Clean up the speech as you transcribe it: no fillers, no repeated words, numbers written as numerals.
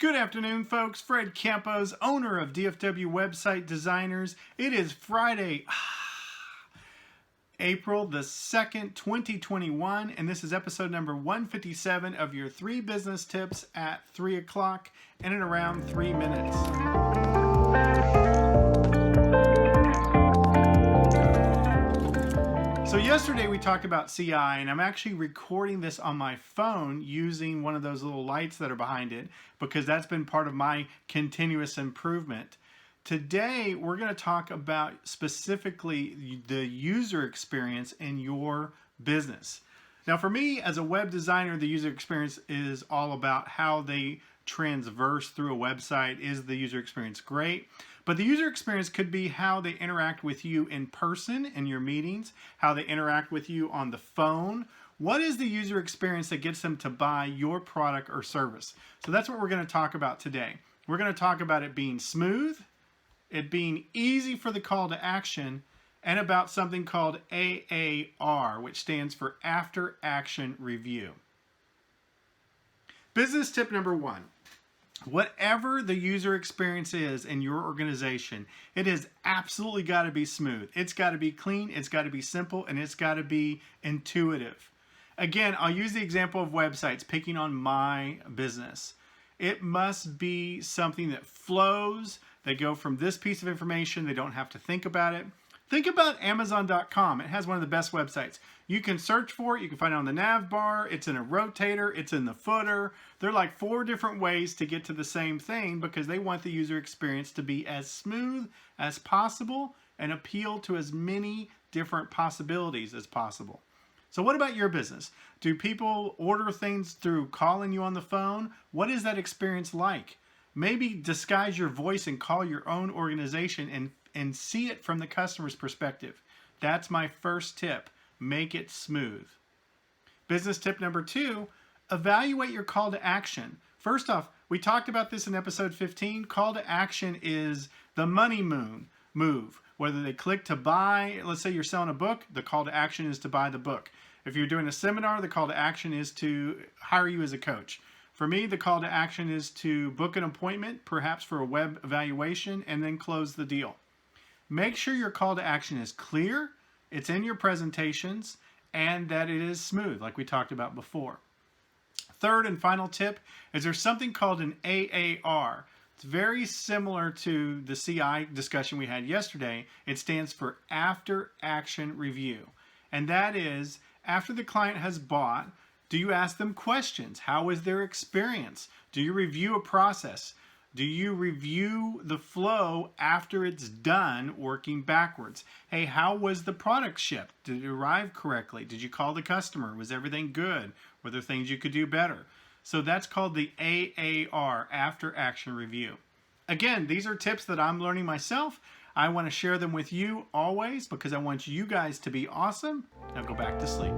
Good afternoon, folks. Fred Campos, owner of DFW Website Designers. It is Friday, April the 2nd, 2021, and this is episode number 157 of your 3 business tips at 3 o'clock and in around 3 minutes. So yesterday we talked about CI, and I'm actually recording this on my phone using one of those little lights that are behind it because that's been part of my continuous improvement. Today we're going to talk about specifically the user experience in your business. Now for me as a web designer, the user experience is all about how they transverse through a website. Is the user experience great? But the user experience could be how they interact with you in person in your meetings, how they interact with you on the phone. What is the user experience that gets them to buy your product or service? So that's what we're going to talk about today. We're going to talk about it being smooth, it being easy for the call to action, and about something called AAR, which stands for After Action Review. Business tip number 1. Whatever the user experience is in your organization, it has absolutely got to be smooth. It's got to be clean, it's got to be simple, and it's got to be intuitive. Again, I'll use the example of websites, picking on my business. It must be something that flows. They go from this piece of information, they don't have to think about it. Think about Amazon.com. It has one of the best websites. You can search for it. You can find it on the nav bar. It's in a rotator. It's in the footer. There are like 4 different ways to get to the same thing because they want the user experience to be as smooth as possible and appeal to as many different possibilities as possible. So what about your business? Do people order things through calling you on the phone? What is that experience like? Maybe disguise your voice and call your own organization and see it from the customer's perspective. That's my first tip. Make it smooth. Business tip number 2, evaluate your call to action. First off, we talked about this in episode 15. Call to action is the money move. Whether they click to buy, let's say you're selling a book, the call to action is to buy the book. If you're doing a seminar, the call to action is to hire you as a coach. For me, the call to action is to book an appointment, perhaps for a web evaluation, and then close the deal. Make sure your call to action is clear, it's in your presentations, and that it is smooth, like we talked about before. Third and final tip is there's something called an AAR. It's very similar to the CI discussion we had yesterday. It stands for After Action Review. And that is, after the client has bought, do you ask them questions? How is their experience? Do you review a process? Do you review the flow after it's done working backwards? Hey, how was the product shipped? Did it arrive correctly? Did you call the customer? Was everything good? Were there things you could do better? So that's called the AAR, After Action Review. Again, these are tips that I'm learning myself. I want to share them with you always because I want you guys to be awesome. Now go back to sleep.